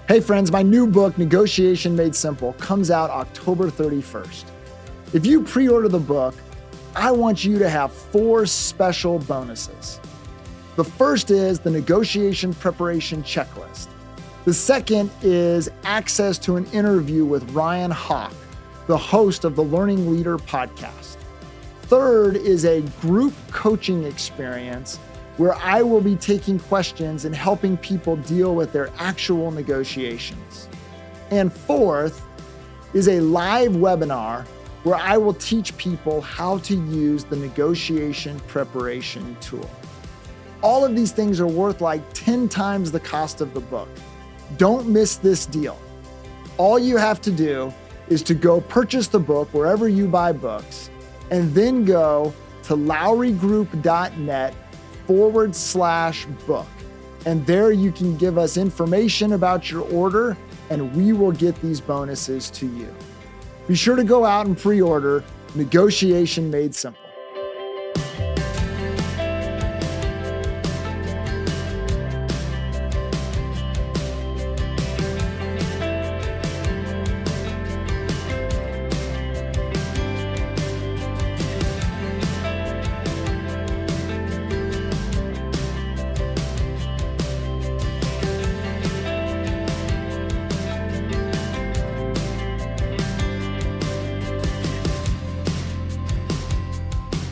Hey friends, my new book, Negotiation Made Simple, comes out October 31st. If you pre-order the book, I want you to have 4 special bonuses. The first is the negotiation preparation checklist. The second is access to an interview with Ryan Hawk, the host of the Learning Leader podcast. Third is a group coaching experience where I will be taking questions and helping people deal with their actual negotiations. And fourth is a live webinar where I will teach people how to use the negotiation preparation tool. All of these things are worth like 10 times the cost of the book. Don't miss this deal. All you have to do is to go purchase the book wherever you buy books, and then go to lowrygroup.net/book. And there you can give us information about your order, and we will get these bonuses to you. Be sure to go out and pre-order Negotiation Made Simple.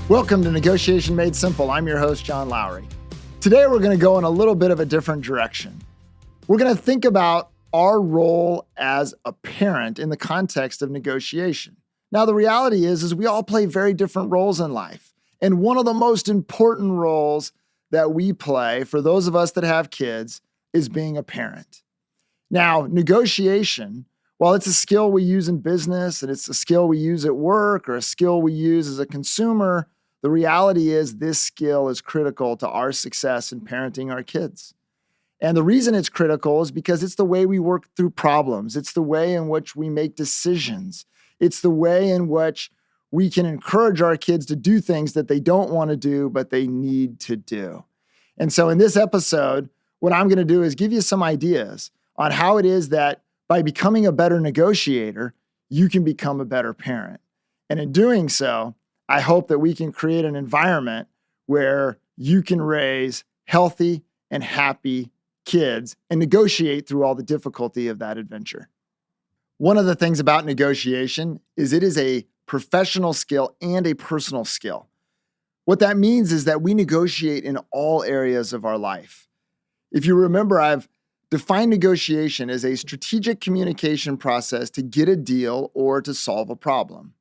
Welcome to Negotiation Made Simple. I'm your host, John Lowry. Today, we're going to go in a little bit of a different direction. We're going to think about our role as a parent in the context of negotiation. Now, the reality is we all play very different roles in life. And one of the most important roles that we play for those of us that have kids is being a parent. Now, negotiation, while it's a skill we use in business and it's a skill we use at work or a skill we use as a consumer, the reality is this skill is critical to our success in parenting our kids. And the reason it's critical is because it's the way we work through problems. It's the way in which we make decisions. It's the way in which we can encourage our kids to do things that they don't want to do, but they need to do. And so in this episode, what I'm going to do is give you some ideas on how it is that by becoming a better negotiator, you can become a better parent. And in doing so, I hope that we can create an environment where you can raise healthy and happy kids and negotiate through all the difficulty of that adventure. One of the things about negotiation is it is a professional skill and a personal skill. What that means is that we negotiate in all areas of our life. If you remember, I've defined negotiation as a strategic communication process to get a deal or to solve a problem.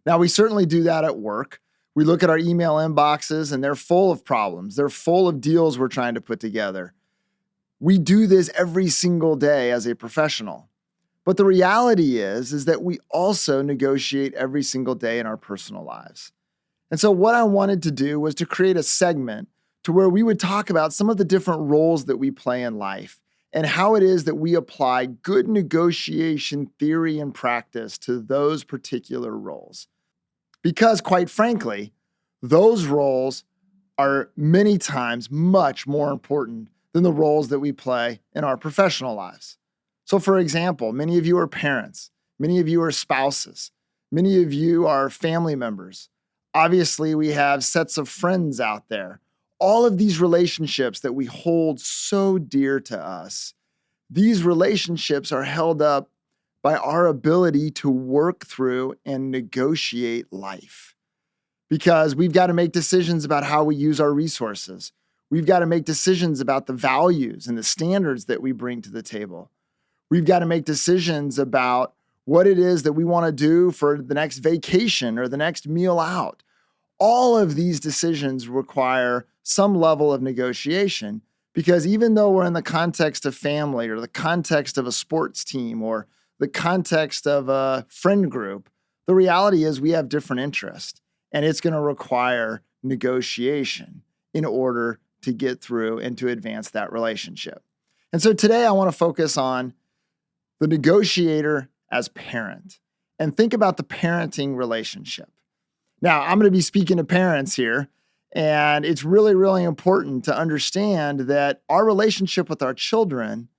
Now, we certainly do that at work. We look at our email inboxes and they're full of problems. They're full of deals we're trying to put together. We do this every single day as a professional. But the reality is that we also negotiate every single day in our personal lives. And so what I wanted to do was to create a segment to where we would talk about some of the different roles that we play in life and how it is that we apply good negotiation theory and practice to those particular roles. Because quite frankly, those roles are many times much more important than the roles that we play in our professional lives. So for example, many of you are parents, many of you are spouses, many of you are family members. Obviously, we have sets of friends out there. All of these relationships that we hold so dear to us, these relationships are held up by our ability to work through and negotiate life. Because we've got to make decisions about how we use our resources. We've got to make decisions about the values and the standards that we bring to the table. We've got to make decisions about what it is that we want to do for the next vacation or the next meal out. All of these decisions require some level of negotiation because even though we're in the context of family or the context of a sports team or the context of a friend group, the reality is we have different interests and it's going to require negotiation in order to get through and to advance that relationship. And so today I want to focus on the negotiator as parent and think about the parenting relationship. Now, I'm going to be speaking to parents here, and it's really, really important to understand that our relationship with our children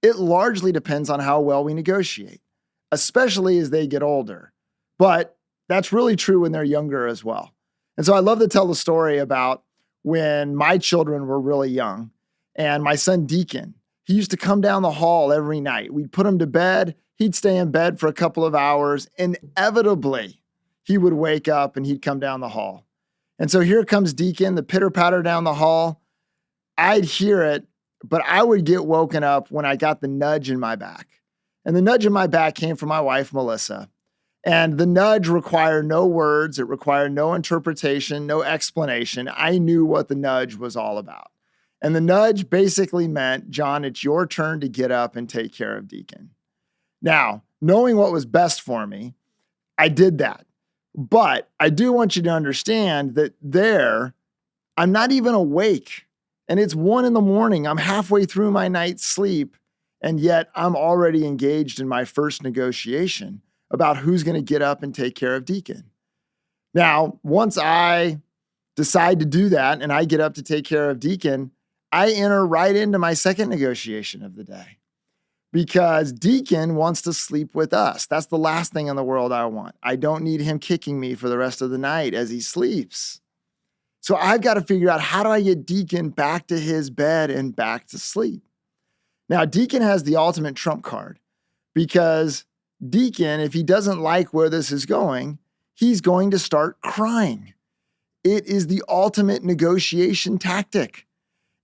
It largely depends on how well we negotiate, especially as they get older. But that's really true when they're younger as well. And so I love to tell the story about when my children were really young and my son Deacon, he used to come down the hall every night. We'd put him to bed. He'd stay in bed for a couple of hours. Inevitably, he would wake up and he'd come down the hall. And so here comes Deacon, the pitter patter down the hall. I'd hear it, but I would get woken up when I got the nudge in my back. And the nudge in my back came from my wife, Melissa. And the nudge required no words. It required no interpretation, no explanation. I knew what the nudge was all about. And the nudge basically meant, John, it's your turn to get up and take care of Deacon. Now, knowing what was best for me, I did that. But I do want you to understand that I'm not even awake. And it's 1 a.m. I'm halfway through my night's sleep. And yet I'm already engaged in my first negotiation about who's going to get up and take care of Deacon. Now, once I decide to do that and I get up to take care of Deacon, I enter right into my second negotiation of the day because Deacon wants to sleep with us. That's the last thing in the world I want. I don't need him kicking me for the rest of the night as he sleeps. So I've got to figure out, how do I get Deacon back to his bed and back to sleep? Now, Deacon has the ultimate trump card because Deacon, if he doesn't like where this is going, he's going to start crying. It is the ultimate negotiation tactic.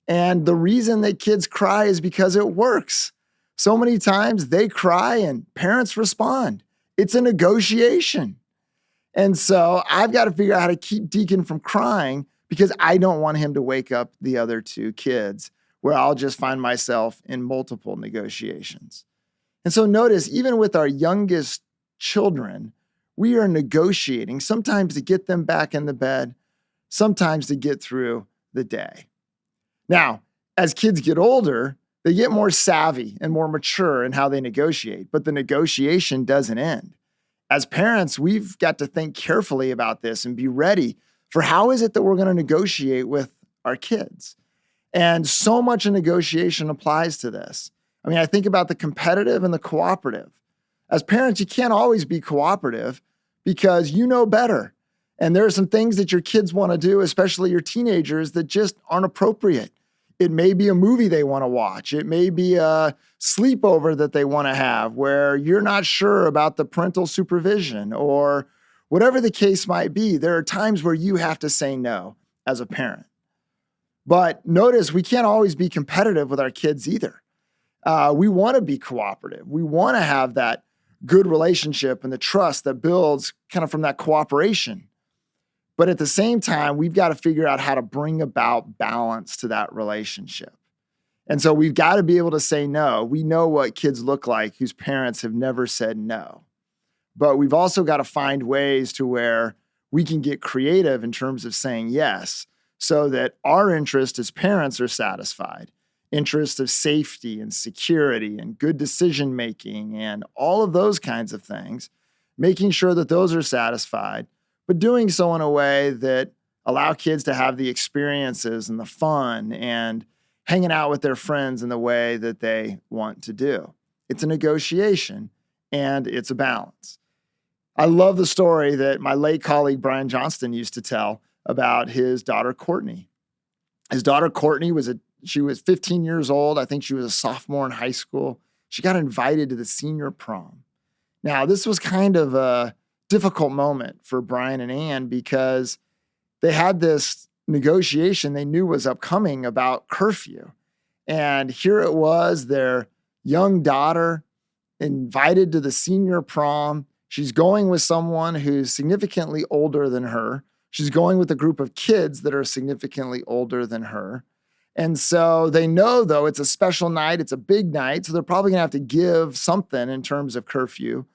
And the reason that kids cry is because it works. So many times they cry and parents respond. It's a negotiation. And so I've got to figure out how to keep Deacon from crying because I don't want him to wake up the other two kids where I'll just find myself in multiple negotiations. And so notice, even with our youngest children, we are negotiating, sometimes to get them back in the bed, sometimes to get through the day. Now, as kids get older, they get more savvy and more mature in how they negotiate, but the negotiation doesn't end. As parents, we've got to think carefully about this and be ready for how is it that we're going to negotiate with our kids. And so much of negotiation applies to this. I mean, I think about the competitive and the cooperative. As parents, you can't always be cooperative because you know better. And there are some things that your kids want to do, especially your teenagers, that just aren't appropriate. It may be a movie they want to watch. It may be a sleepover that they want to have where you're not sure about the parental supervision or whatever the case might be. There are times where you have to say no as a parent. But notice we can't always be competitive with our kids either. We want to be cooperative. We want to have that good relationship and the trust that builds kind of from that cooperation. But at the same time, we've got to figure out how to bring about balance to that relationship. And so we've got to be able to say no. We know what kids look like whose parents have never said no. But we've also got to find ways to where we can get creative in terms of saying yes so that our interests as parents are satisfied. Interests of safety and security and good decision-making and all of those kinds of things, making sure that those are satisfied, but doing so in a way that allow kids to have the experiences and the fun and hanging out with their friends in the way that they want to do. It's a negotiation and it's a balance. I love the story that my late colleague Brian Johnston used to tell about his daughter Courtney. His daughter Courtney she was 15 years old. I think she was a sophomore in high school. She got invited to the senior prom. Now, this was kind of a difficult moment for Brian and Ann because they had this negotiation they knew was upcoming about curfew. And here it was, their young daughter invited to the senior prom. She's going with someone who's significantly older than her. She's going with a group of kids that are significantly older than her. And so they know, though, it's a special night. It's a big night. So they're probably going to have to give something in terms of curfew.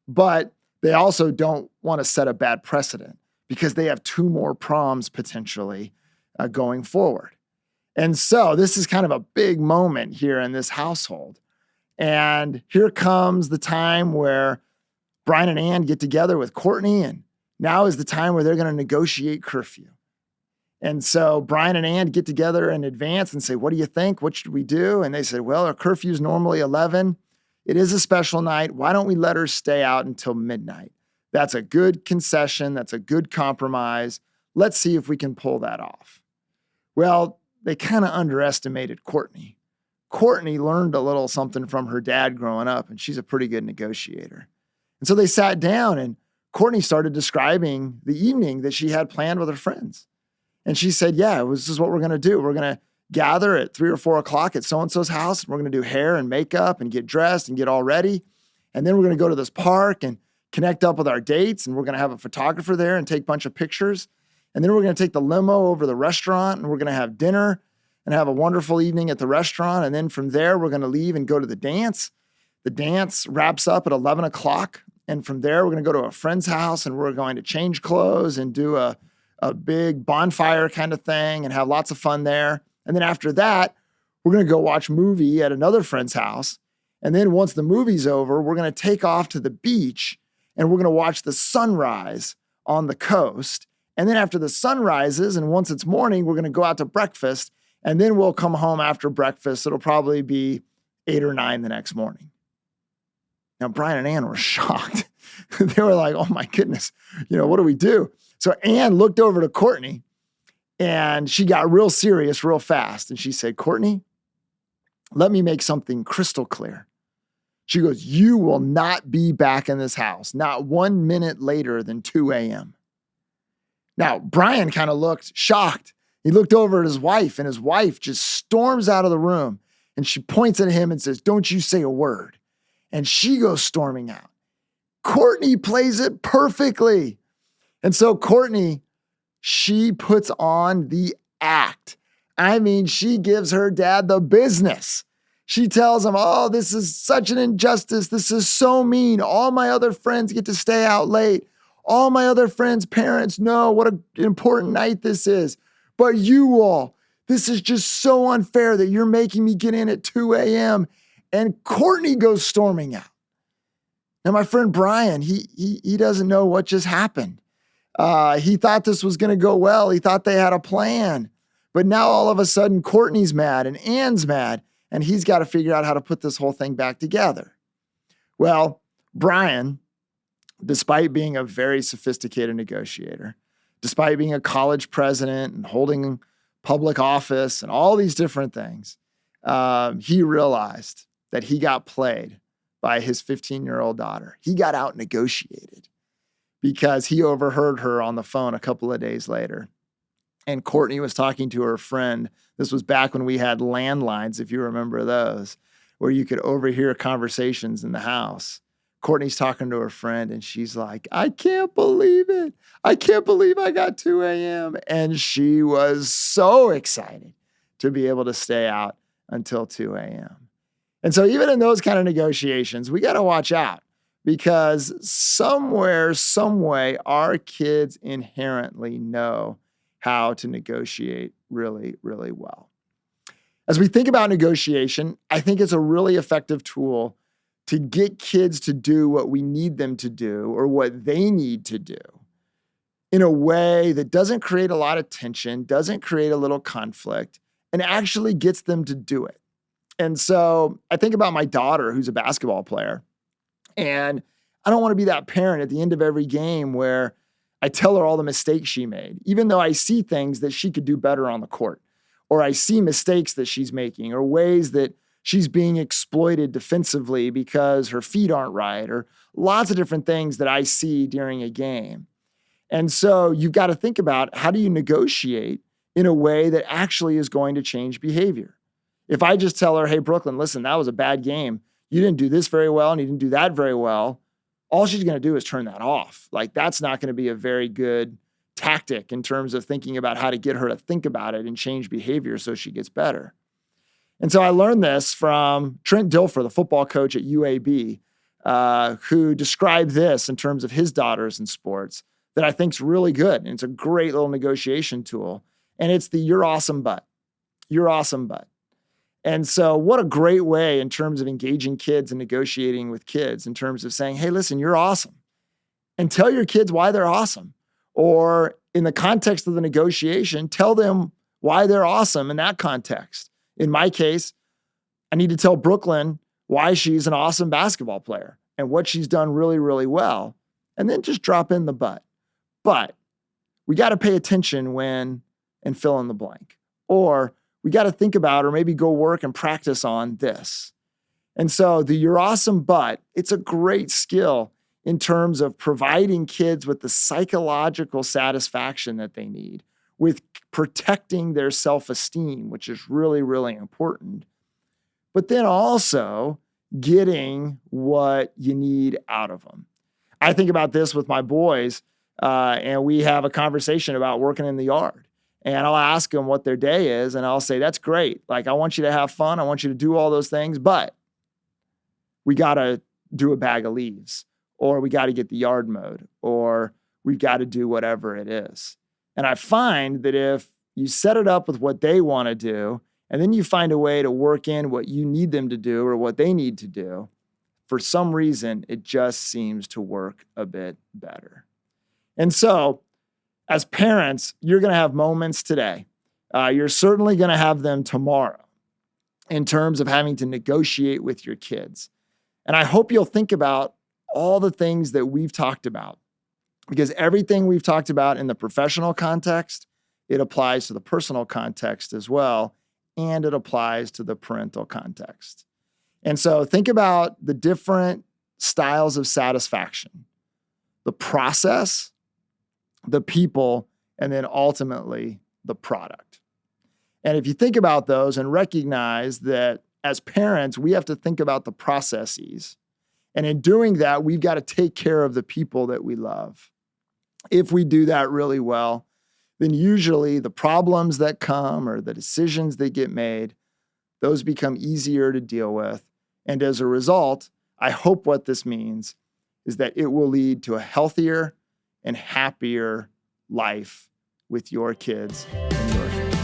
But they also don't want to set a bad precedent because they have 2 more proms potentially going forward. And so this is kind of a big moment here in this household. And here comes the time where Brian and Ann get together with Courtney. And now is the time where they're going to negotiate curfew. And so Brian and Ann get together in advance and say, what do you think? What should we do? And they said, well, our curfew is normally 11. It is a special night. Why don't we let her stay out until midnight? That's a good concession. That's a good compromise. Let's see if we can pull that off. Well, they kind of underestimated Courtney. Courtney learned a little something from her dad growing up, and she's a pretty good negotiator. And so they sat down, and Courtney started describing the evening that she had planned with her friends. And she said, yeah, this is what we're going to do. We're going to gather at 3 or 4 o'clock at so-and-so's house. And we're going to do hair and makeup and get dressed and get all ready. And then we're going to go to this park and connect up with our dates. And we're going to have a photographer there and take a bunch of pictures. And then we're going to take the limo over to the restaurant, and we're going to have dinner and have a wonderful evening at the restaurant. And then from there, we're going to leave and go to the dance. The dance wraps up at 11 o'clock. And from there, we're going to go to a friend's house, and we're going to change clothes and do a big bonfire kind of thing and have lots of fun there. And then after that, we're going to go watch a movie at another friend's house. And then once the movie's over, we're going to take off to the beach, and we're going to watch the sunrise on the coast. And then after the sun rises, and once it's morning, we're going to go out to breakfast, and then we'll come home after breakfast. It'll probably be 8 or 9 the next morning. Now, Brian and Ann were shocked. They were like, oh my goodness, what do we do? So Ann looked over to Courtney, and she got real serious real fast. And she said, Courtney, let me make something crystal clear. She goes, you will not be back in this house, not 1 minute later than 2 a.m. Now, Brian kind of looked shocked. He looked over at his wife, and his wife just storms out of the room, and she points at him and says, don't you say a word. And she goes storming out. Courtney plays it perfectly. And so Courtney, she puts on the act. I mean, she gives her dad the business. She tells him, oh, this is such an injustice. This is so mean. All my other friends get to stay out late. All my other friends' parents know what an important night this is. But you all, this is just so unfair that you're making me get in at 2 a.m. And Courtney goes storming out. Now, my friend Brian, he doesn't know what just happened. He thought this was going to go well. He thought they had a plan. But now all of a sudden, Courtney's mad and Ann's mad, and he's got to figure out how to put this whole thing back together. Well, Brian, despite being a very sophisticated negotiator, despite being a college president and holding public office and all these different things, he realized that he got played by his 15-year-old daughter. He got out negotiated because he overheard her on the phone a couple of days later. And Courtney was talking to her friend. This was back when we had landlines, if you remember those, where you could overhear conversations in the house. Courtney's talking to her friend, and she's like, I can't believe it. I can't believe I got 2 a.m. And she was so excited to be able to stay out until 2 a.m. And so even in those kind of negotiations, we got to watch out, because somewhere, some way, our kids inherently know how to negotiate really, really well. As we think about negotiation, I think it's a really effective tool to get kids to do what we need them to do or what they need to do in a way that doesn't create a lot of tension, doesn't create a little conflict, and actually gets them to do it. And so I think about my daughter, who's a basketball player, and I don't want to be that parent at the end of every game where I tell her all the mistakes she made, even though I see things that she could do better on the court, or I see mistakes that she's making, or ways that she's being exploited defensively because her feet aren't right, or lots of different things that I see during a game. And so you've got to think about, how do you negotiate in a way that actually is going to change behavior? If I just tell her, hey, Brooklyn, listen, that was a bad game. You didn't do this very well, and you didn't do that very well. All she's going to do is turn that off. Like, that's not going to be a very good tactic in terms of thinking about how to get her to think about it and change behavior so she gets better. And so I learned this from Trent Dilfer, the football coach at UAB, who described this in terms of his daughters in sports that I think is really good. And it's a great little negotiation tool. And it's the you're awesome, but. You're awesome, but. And so what a great way in terms of engaging kids and negotiating with kids in terms of saying, hey, listen, you're awesome. And tell your kids why they're awesome. Or in the context of the negotiation, tell them why they're awesome in that context. In my case, I need to tell Brooklyn why she's an awesome basketball player and what she's done really, really well, and then just drop in the but. But we got to pay attention when and fill in the blank. Or we got to think about or maybe go work and practice on this. And so the you're awesome, but it's a great skill in terms of providing kids with the psychological satisfaction that they need, with protecting their self-esteem, which is really, really important. But then also getting what you need out of them. I think about this with my boys, and we have a conversation about working in the yard. And I'll ask them what their day is, and I'll say, that's great. Like, I want you to have fun. I want you to do all those things, but we got to do a bag of leaves, or we got to get the yard mowed, or we've got to do whatever it is. And I find that if you set it up with what they want to do, and then you find a way to work in what you need them to do or what they need to do, for some reason, it just seems to work a bit better. And so, as parents, you're going to have moments today. You're certainly going to have them tomorrow in terms of having to negotiate with your kids. And I hope you'll think about all the things that we've talked about, because everything we've talked about in the professional context, it applies to the personal context as well, and it applies to the parental context. And so think about the different styles of satisfaction, the process, the people, and then ultimately the product. And if you think about those and recognize that as parents, we have to think about the processes. And in doing that, we've got to take care of the people that we love. If we do that really well, then usually the problems that come or the decisions that get made, those become easier to deal with. And as a result, I hope what this means is that it will lead to a healthier and happier life with your kids and your family.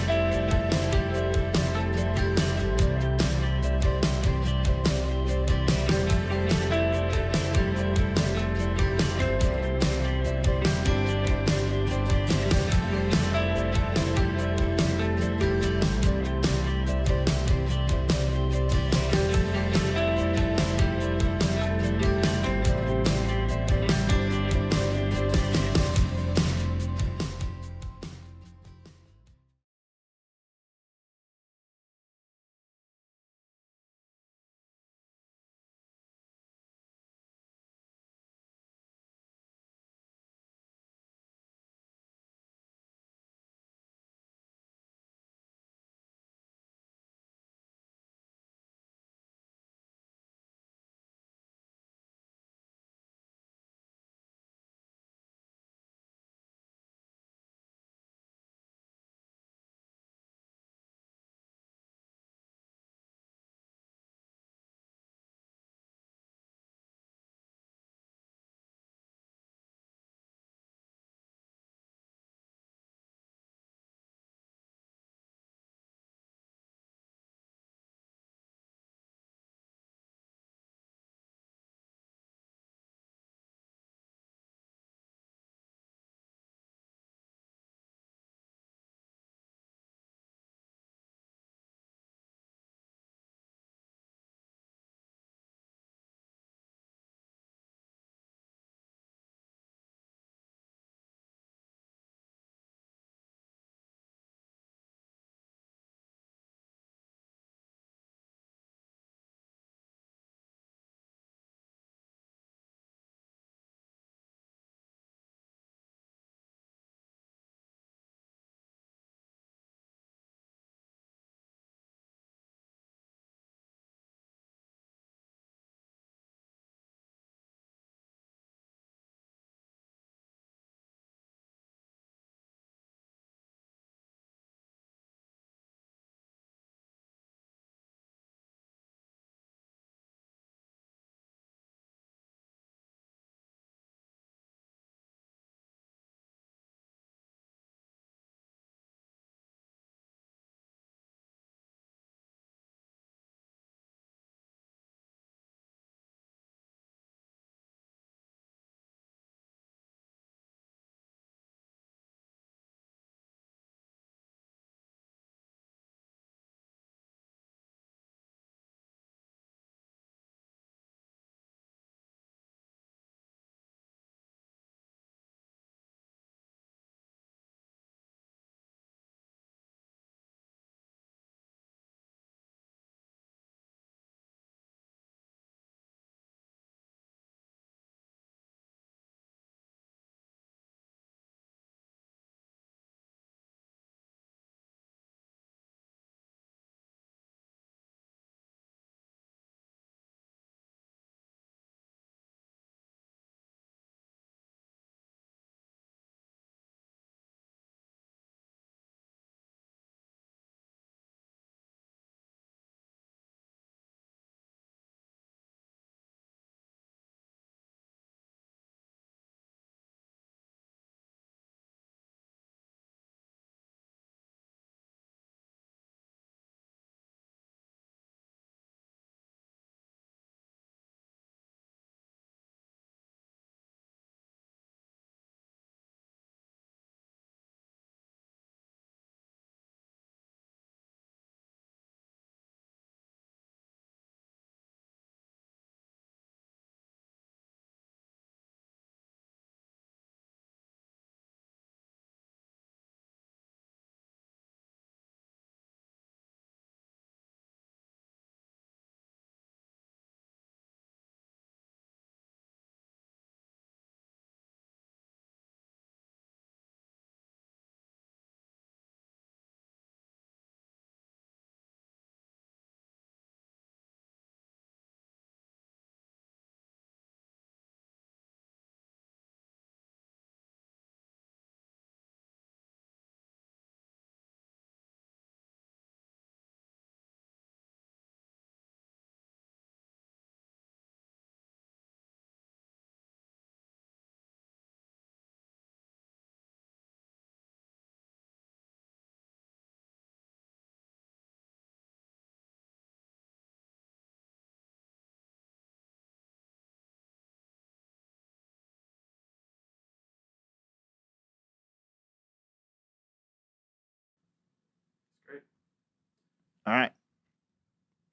All right.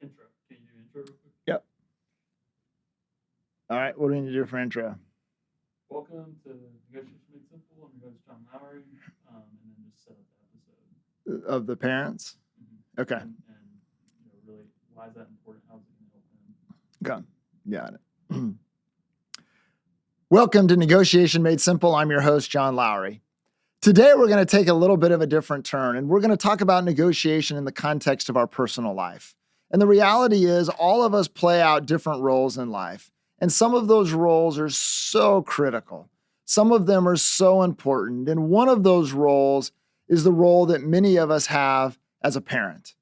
Intro. Can you do intro real quick? Yep. All right. What do we need to do for intro? Welcome to Negotiation Made Simple. I'm your host, John Lowry, and then just set up the episode. Of the parents? Okay. And really, why is that important? How's it going to help them? Okay. Got it. Welcome to Negotiation Made Simple. I'm your host, John Lowry. Today, we're going to take a little bit of a different turn, and we're going to talk about negotiation in the context of our personal life. And the reality is, all of us play out different roles in life, and some of those roles are so critical. Some of them are so important, and one of those roles is the role that many of us have as a parent.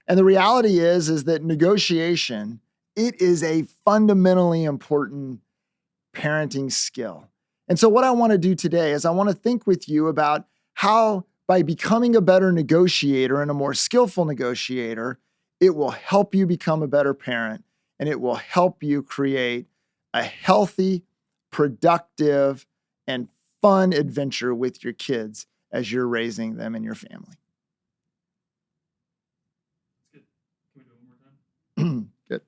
And the reality is that negotiation, it is a fundamentally important parenting skill. And so what I want to do today is I want to think with you about how, by becoming a better negotiator and a more skillful negotiator, it will help you become a better parent, and it will help you create a healthy, productive, and fun adventure with your kids as you're raising them in your family. That's good. Can we do it one more time? Good.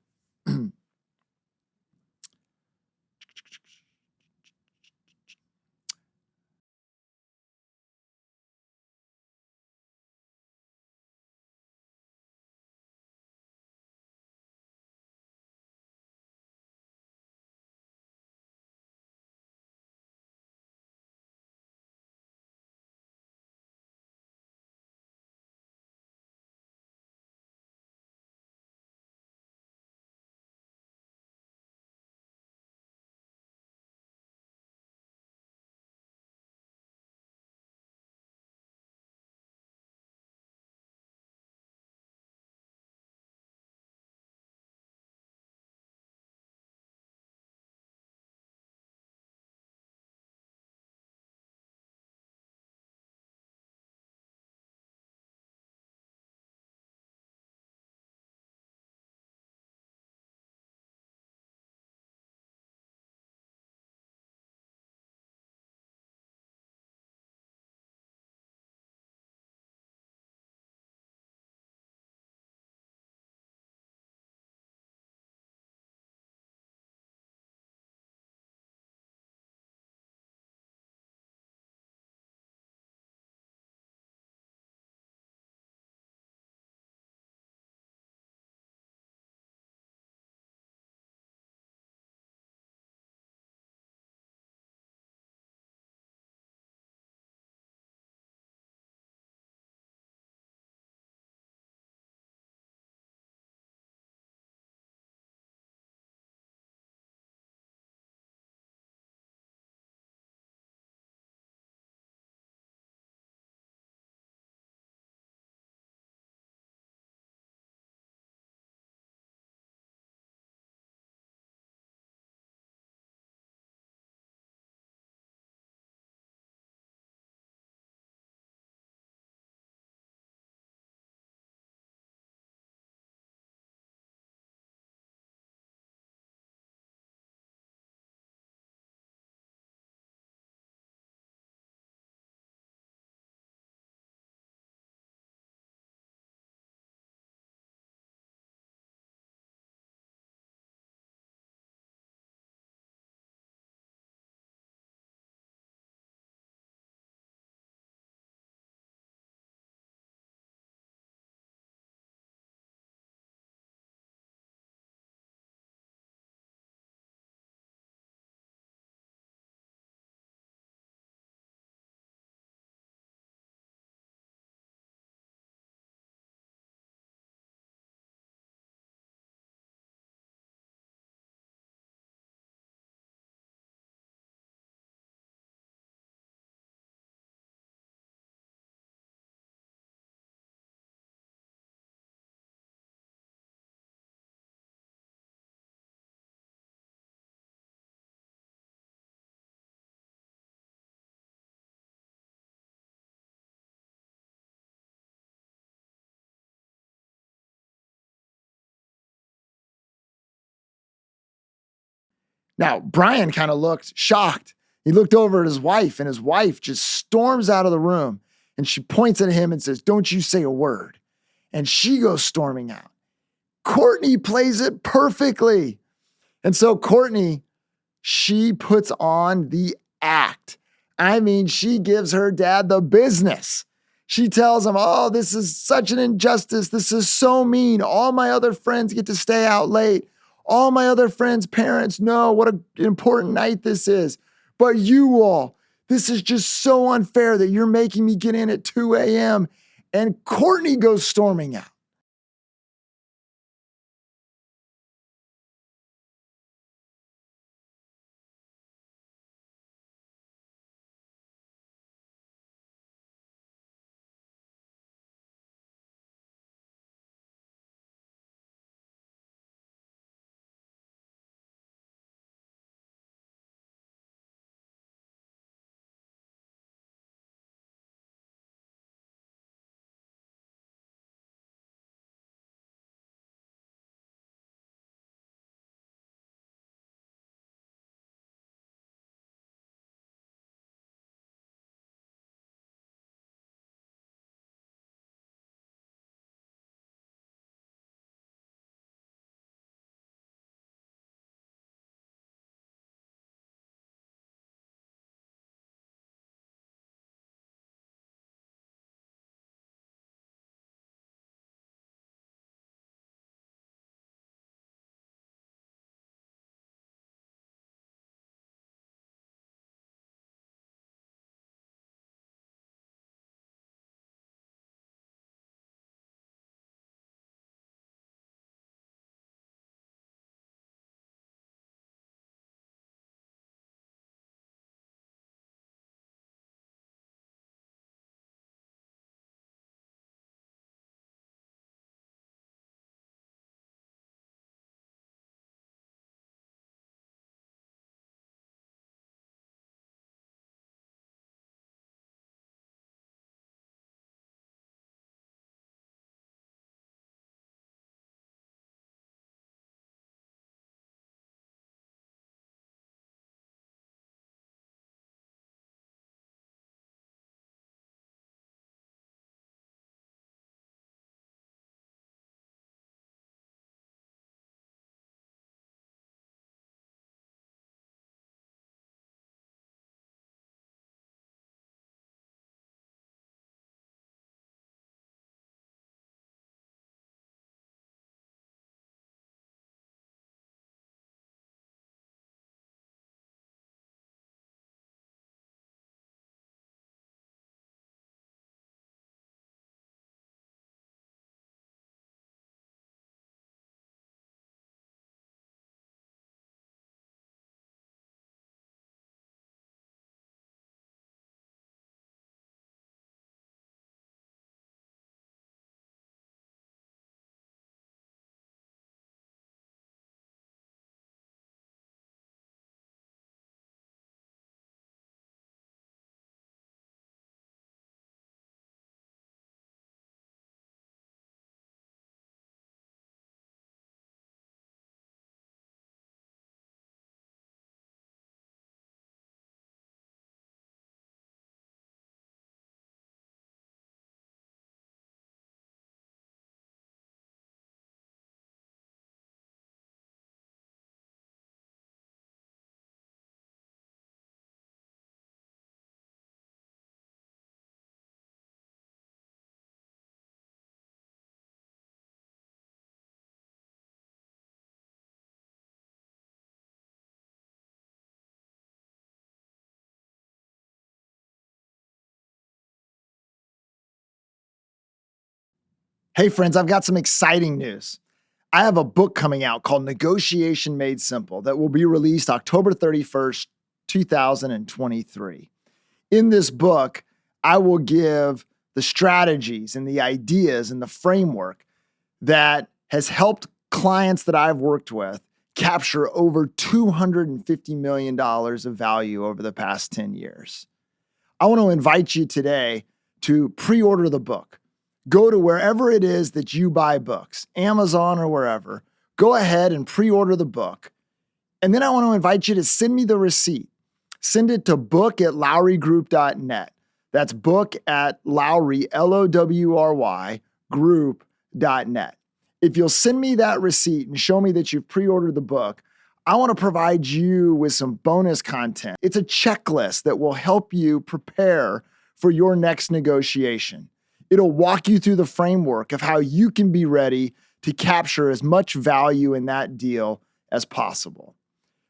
Now, Brian kind of looked shocked. He looked over at his wife, and his wife just storms out of the room, and she points at him and says, "Don't you say a word." and she goes storming out. Courtney plays it perfectly. And so Courtney, she puts on the act. I mean, she gives her dad the business. She tells him, oh, this is such an injustice. This is so mean. All my other friends get to stay out late. All my other friends' parents know what an important night this is. But you all, this is just so unfair that you're making me get in at 2 a.m. And Courtney goes storming out. Hey, friends, I've got some exciting news. I have a book coming out called Negotiation Made Simple that will be released October 31st, 2023. In this book, I will give the strategies and the ideas and the framework that has helped clients that I've worked with capture over $250 million of value over the past 10 years. I want to invite you today to pre-order the book. Go to wherever it is that you buy books, Amazon or wherever. Go ahead and pre-order the book. And then I want to invite you to send me the receipt. Send it to book@lowrygroup.net. That's book at Lowry, Lowry, group.net. If you'll send me that receipt and show me that you've pre-ordered the book, I want to provide you with some bonus content. It's a checklist that will help you prepare for your next negotiation. It'll walk you through the framework of how you can be ready to capture as much value in that deal as possible.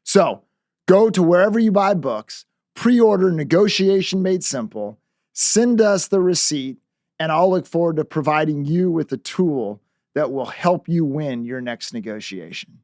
So go to wherever you buy books, pre-order Negotiation Made Simple, send us the receipt, and I'll look forward to providing you with a tool that will help you win your next negotiation.